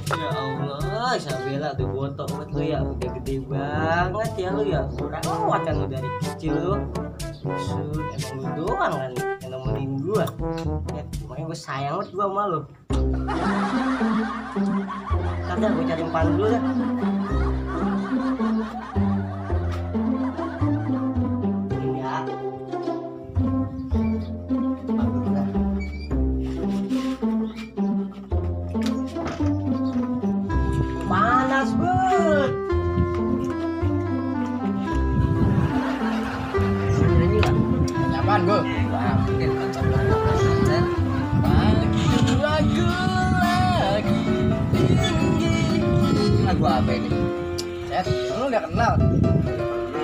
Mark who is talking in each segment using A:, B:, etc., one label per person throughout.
A: Ya Allah, Isabella tuh botok banget lu ya, udah gede banget ya lu ya. Rawat kan lu dari kecil lu. Maksud emang lu doang kan yang nemenin gua. Ya, makanya gua sayang banget gua sama lu. Ntar dah gua cari umpan dulu dah. Ini ya. Umpan dulu dah. Panas banget.
B: Apaan gue? Lagu tinggi.
A: Lagu apa ini?
B: Set, lu gak kenal?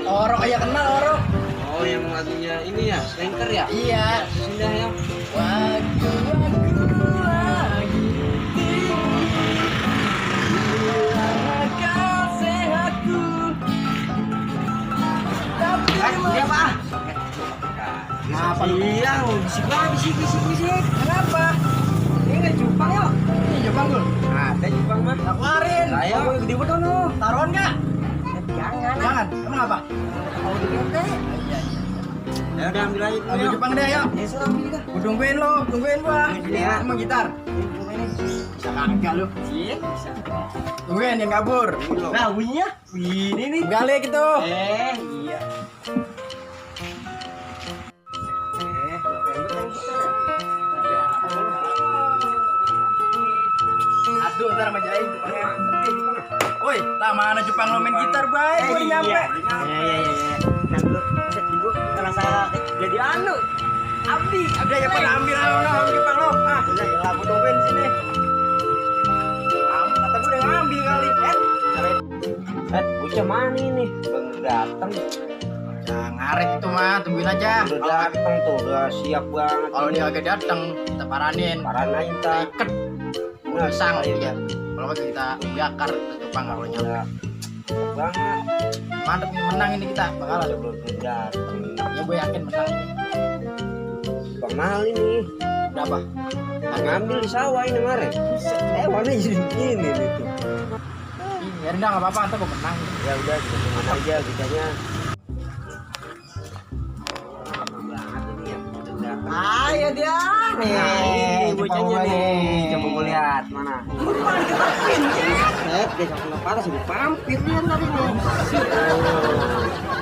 B: Orok aja kenal Orok.
A: Oh, yang lagunya ini ya, Slanker ya?
B: Iya.
A: Sudah ya.
B: Lagu lagi hilangkan sehatku. Tapi
A: Dia apa?
B: Kenapa lu?
A: Siang, bisik.
B: Kenapa?
A: Ini nggak Jepang ya?
B: Ini Jepang lu?
A: Ada Jepang mah.
B: Aku keluarin.
A: Saya mau gede banget no.
B: Taruhan gak?
A: Jangan.
B: Jangan. Emang apa?
A: Mau di bete.
B: Iya.
A: Ya udah ambil aja dulu.
B: Ambil Jepang deh, yuk.
A: Ya sudah ambil dah.
B: Gue tungguin lo, tungguin gua.
A: Ini ya.
B: Emang gitar.
A: Ini.
B: Bisa kagak lu?
A: Sip, bisa.
B: Tungguin yang kabur.
A: Nah, bunyinya ini nih.
B: Balik itu.
A: Iya.
B: Aduh, ntar sama Jai. Woi, tak mana Jepang lo main gitar, baik. Gua udah nyampe.
A: Iya. Nah, dulu set dulu ngerasa jadi anu. Abdi
B: Ada yang pernah ambil lo Jepang lo. Ah, udah ya aku tungguin sini. Kata gue udah ngambil kali.
A: bocah mana ini? Belum datang.
B: Ya ngaret itu mah, tungguin aja.
A: Udah datang tuh, udah siap banget.
B: Kalau dia agak datang, kita paranin.
A: Paranain
B: Kita
A: tak.
B: iket. Udah sang dia. Kalau kagak kita bakar ke Jepang kalau nyampe.
A: Banget.
B: Mantep ini menang ini kita. Bakalan.
A: Belum datang.
B: Ya gue yakin menang ini.
A: Bang Mal ini
B: Berapa?
A: ngambil di sawah ini kemarin. Warna jadi begini gitu.
B: Ya udah nggak apa-apa, ntar gue menang.
A: Ya udah kita teman aja kitanya.
B: Ayo dia.
A: Nih, bocahnya nih. Coba gue lihat mana. Set, dia sampai parah sih pampir dia tadi nih.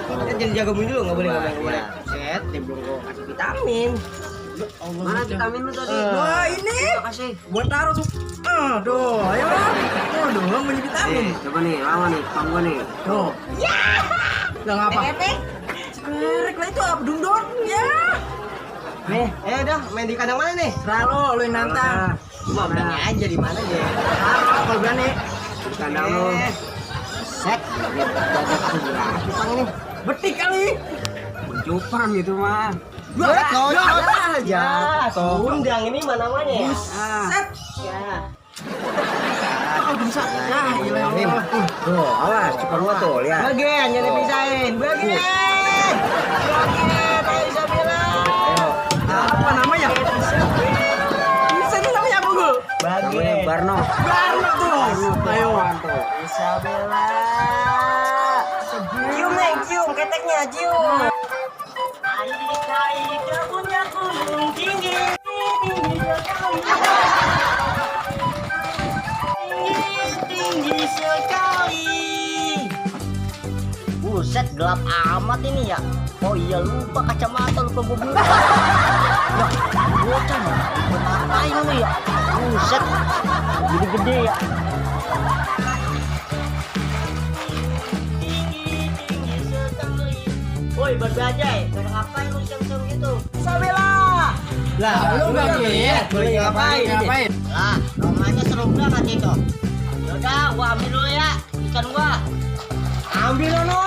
A: Kita jadi jaga dulu, nggak boleh. Set, dia belum gue kasih vitamin. Mana vitamin lu tadi?
B: Wah, ini.
A: Terima kasih.
B: Buat taruh tuh. Aduh, ayo. Aduh, punya vitamin.
A: Coba nih, lawan nih, pang gue nih.
B: Tuh. Ya. Udah ngapa? Sekarang lah itu apa dundon? Ya.
A: Nih, udah main di kandang mana nih?
B: Selalu lu yang nantang.
A: Cuma berani aja di mana aja.
B: Taruh kalau berani.
A: Di kandang lu. Set, cupang ini.
B: Betik kali.
A: Cupang gitu mah.
B: Cocok
A: aja. Undang ini mana namanya ya?
B: Set.
A: Ya.
B: Kok bisa? Nah, gila
A: Ini,
B: ini.
A: tuh, awas, cupang gua tuh, lihat.
B: Bagian jadi pisahin. Bagian. Bagian, ayo Isabella.
A: Ayo.
B: Apa namanya? Bisa ini namanya apa gue?
A: Namanya Barno.
B: Barno tuh. Ayo.
A: Tuh.
B: Isabella.
A: keteknya, cium. Air punya gunung tinggi, tinggi sekali. Tinggi sekali. Buset, gelap amat ini ya. Oh iya, lupa kacamata, lupa gue buka. Ya, bocah ya. Ngapain lu ya? Buset, gede-gede ya. Tinggi sekali. Woi, berbajai, pada ngapain lu siang-siang gitu? Sabela. Lah,
B: lu nggak lihat?
A: Boleh ngapain?
B: Ngapain?
A: Lah, namanya seru banget itu. Yaudah, gua ambil dulu ya ikan gua. Ambil dulu.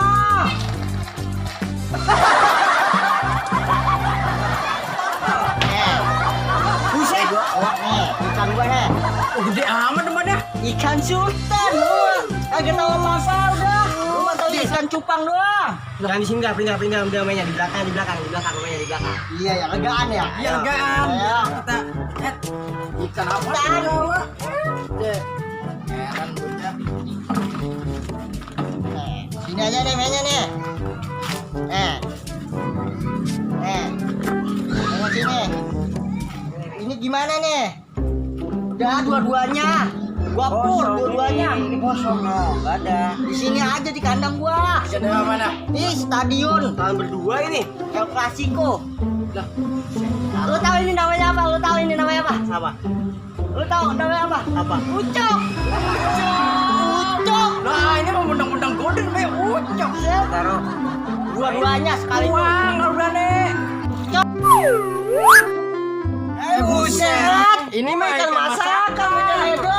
A: Buset, nih ikan gua nih.
B: Oh, gede amat temannya.
A: Ikan sultan lu. Kagak tahu apa udah. Lu mah tahu ikan cupang doang. Jangan di sini dah, pindah mainnya di belakang mainnya di belakang. Iya ya, legaan ya.
B: Iya, legaan.
A: Ayo.
B: Kita ikan apa tuh bawa? Heran bocah.
A: Sini aja nih mainnya nih. Tengok sini. Ini gimana nih? Udah dua-duanya. Gua pur dua-duanya.
B: Ini kosong no, nggak ada.
A: Di sini aja di kandang gua.
B: Di kandang mana?
A: Nih stadion. Kalian berdua ini. El Clasico.
B: Lah,
A: Lu tahu ini namanya apa? Apa? Lu tahu namanya apa? Apa? Ucok.
B: lah ini mau undang-undang golden be ucok.
A: Taruh. Dua-duanya sekali.
B: Wah, nggak berani.
A: Buset.
B: Ini mah
A: Ikan masakan, ikan edo.